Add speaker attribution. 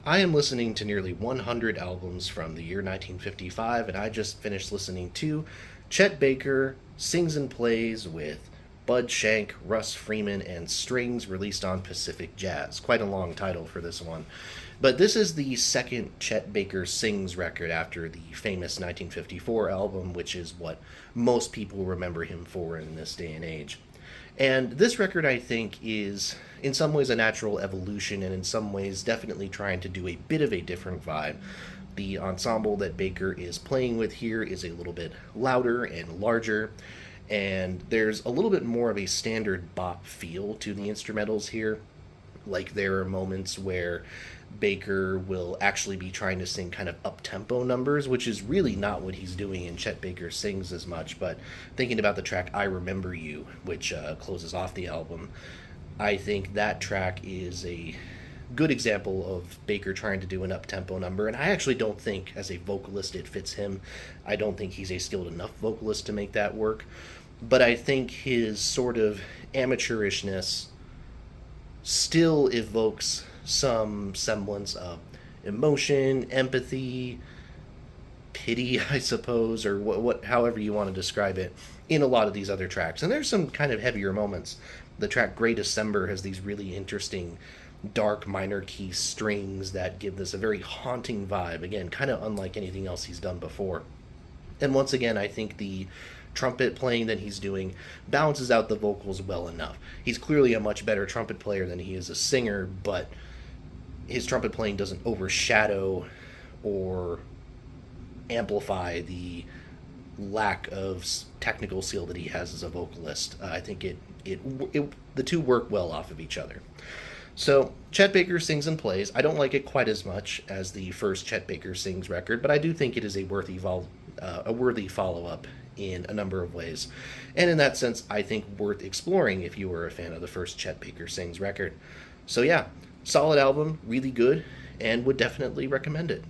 Speaker 1: I am listening to nearly 100 albums from the year 1955, and I just finished listening to Chet Baker Sings and Plays with Bud Shank, Russ Freeman, and Strings, released on Pacific Jazz. Quite a long title for this one. But this is the second Chet Baker Sings record after the famous 1954 album, which is what most people remember him for in this day and age. And this record, I think, is in some ways a natural evolution, and in some ways definitely trying to do a bit of a different vibe. The ensemble that Baker is playing with here is a little bit louder and larger, and there's a little bit more of a standard bop feel to the instrumentals here. Like, there are moments where Baker will actually be trying to sing kind of up-tempo numbers, which is really not what he's doing in Chet Baker Sings as much. But thinking about the track I Remember You, which closes off the album, I think that track is a good example of Baker trying to do an up-tempo number, and I actually don't think as a vocalist it fits him. I don't think he's a skilled enough vocalist to make that work, but I think his sort of amateurishness still evokes some semblance of emotion, empathy, pity, I suppose, or however you want to describe it, in a lot of these other tracks. And there's some kind of heavier moments. The track Grey December has these really interesting dark minor key strings that give this a very haunting vibe, again, kind of unlike anything else he's done before. And once again, I think the trumpet playing that he's doing balances out the vocals well enough. He's clearly a much better trumpet player than he is a singer, but his trumpet playing doesn't overshadow or amplify the lack of technical skill that he has as a vocalist. I think the two work well off of each other. So, Chet Baker Sings and Plays. I don't like it quite as much as the first Chet Baker Sings record, but I do think it is a worthy follow-up in a number of ways. And in that sense, I think worth exploring if you were a fan of the first Chet Baker Sings record. So yeah, solid album, really good, and would definitely recommend it.